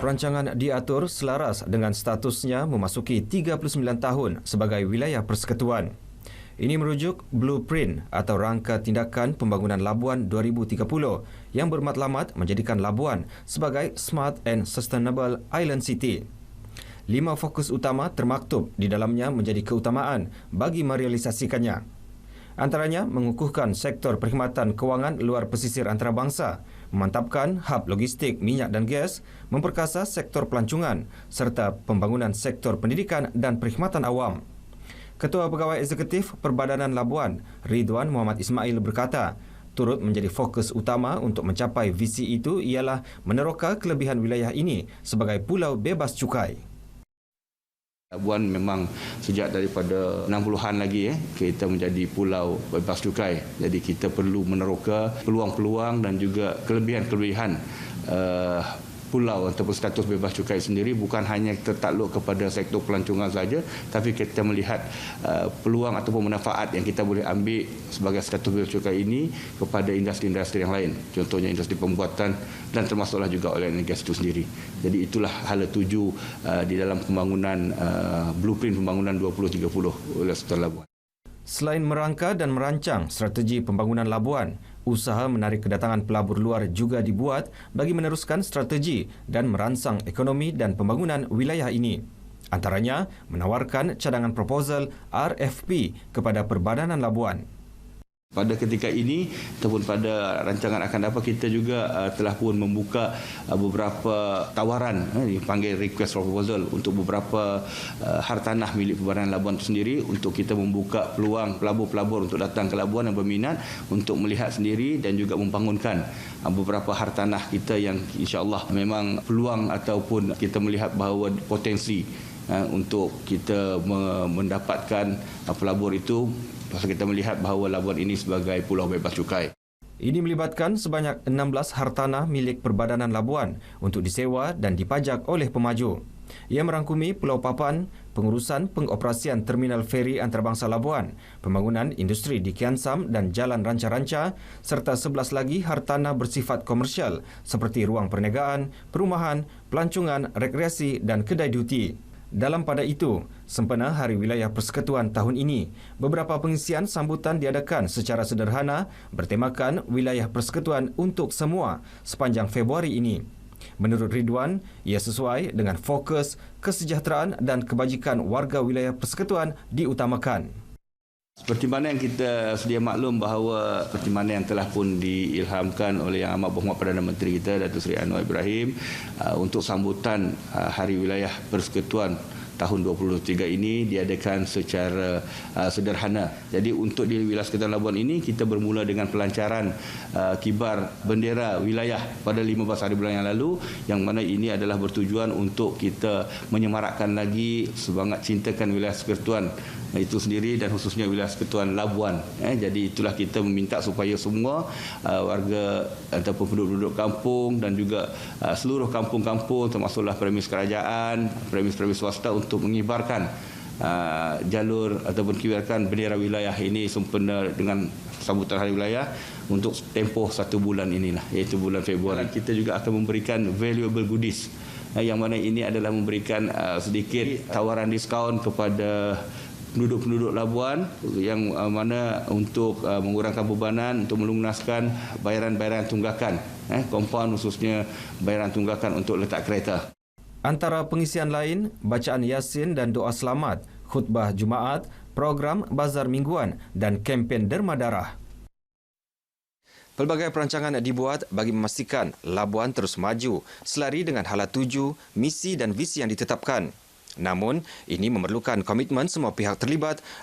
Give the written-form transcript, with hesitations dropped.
Perancangan diatur selaras dengan statusnya memasuki 39 tahun sebagai wilayah persekutuan. Ini merujuk Blueprint atau Rangka Tindakan Pembangunan Labuan 2030 yang bermatlamat menjadikan Labuan sebagai Smart and Sustainable Island City. 5 fokus utama termaktub di dalamnya menjadi keutamaan bagi merealisasikannya. Antaranya mengukuhkan sektor perkhidmatan kewangan luar pesisir antarabangsa, memantapkan hub logistik minyak dan gas, memperkasa sektor pelancongan serta pembangunan sektor pendidikan dan perkhidmatan awam. Ketua Pegawai Eksekutif Perbadanan Labuan, Ridwan Muhammad Ismail berkata, turut menjadi fokus utama untuk mencapai visi itu ialah meneroka kelebihan wilayah ini sebagai pulau bebas cukai. Labuan memang sejak daripada 60-an lagi kita menjadi pulau bebas cukai. Jadi kita perlu meneroka peluang-peluang dan juga kelebihan-kelebihan pulau ataupun status bebas cukai sendiri bukan hanya tertakluk kepada sektor pelancongan saja, tapi kita melihat peluang ataupun manfaat yang kita boleh ambil sebagai status bebas cukai ini kepada industri-industri yang lain. Contohnya industri pembuatan dan termasuklah juga oil and gas itu sendiri. Jadi itulah hala tuju di dalam pembangunan blueprint pembangunan 2030 oleh Sultan Labuan. Selain merangka dan merancang strategi pembangunan Labuan, usaha menarik kedatangan pelabur luar juga dibuat bagi meneruskan strategi dan merangsang ekonomi dan pembangunan wilayah ini. Antaranya, menawarkan cadangan proposal RFP kepada Perbadanan Labuan. Pada ketika ini ataupun pada rancangan akan dapat kita juga telah pun membuka beberapa tawaran dipanggil request for proposal untuk beberapa hartanah milik Perbadanan Labuan itu sendiri untuk kita membuka peluang pelabur-pelabur untuk datang ke Labuan dan berminat untuk melihat sendiri dan juga membangunkan beberapa hartanah kita yang insya-Allah memang peluang ataupun kita melihat bahawa potensi untuk kita mendapatkan pelabur itu. Pasal kita melihat bahawa Labuan ini sebagai pulau bebas cukai. Ini melibatkan sebanyak 16 hartanah milik Perbadanan Labuan untuk disewa dan dipajak oleh pemaju. Ia merangkumi Pulau Papan, pengurusan pengoperasian terminal feri antarabangsa Labuan, pembangunan industri di Kian Sam dan Jalan Ranca-Ranca, serta 11 lagi hartanah bersifat komersial seperti ruang perniagaan, perumahan, pelancongan, rekreasi dan kedai duty. Dalam pada itu, sempena Hari Wilayah Persekutuan tahun ini, beberapa pengisian sambutan diadakan secara sederhana bertemakan Wilayah Persekutuan untuk semua sepanjang Februari ini. Menurut Ridwan, ia sesuai dengan fokus kesejahteraan dan kebajikan warga wilayah persekutuan diutamakan. Seperti mana yang kita sedia maklum bahawa seperti mana yang telah pun diilhamkan oleh Yang Amat Berhormat Perdana Menteri kita Datuk Seri Anwar Ibrahim untuk sambutan Hari Wilayah Persekutuan tahun 2023 ini diadakan secara sederhana. Jadi untuk di wilayah Persekutuan Labuan ini kita bermula dengan pelancaran kibar bendera wilayah pada 15 hari bulan yang lalu, yang mana ini adalah bertujuan untuk kita menyemarakkan lagi semangat cintakan wilayah Persekutuan itu sendiri dan khususnya wilayah Persekutuan Labuan. Jadi itulah kita meminta supaya semua warga ataupun penduduk kampung dan juga seluruh kampung-kampung termasuklah premis kerajaan, premis-premis swasta untuk mengibarkan jalur ataupun kibarkan bendera wilayah ini sempena dengan sambutan Hari Wilayah untuk tempoh 1 bulan inilah, iaitu bulan Februari. Kita juga akan memberikan valuable goodies yang mana ini adalah memberikan sedikit tawaran diskaun kepada penduduk-penduduk Labuan yang mana untuk mengurangkan bebanan, untuk melunaskan bayaran-bayaran tunggakan, kompaun khususnya bayaran tunggakan untuk letak kereta. Antara pengisian lain, bacaan Yasin dan doa selamat, khutbah Jumaat, program bazar mingguan dan kempen derma darah. Pelbagai perancangan dibuat bagi memastikan Labuan terus maju selari dengan hala tuju, misi dan visi yang ditetapkan. Namun, ini memerlukan komitmen semua pihak terlibat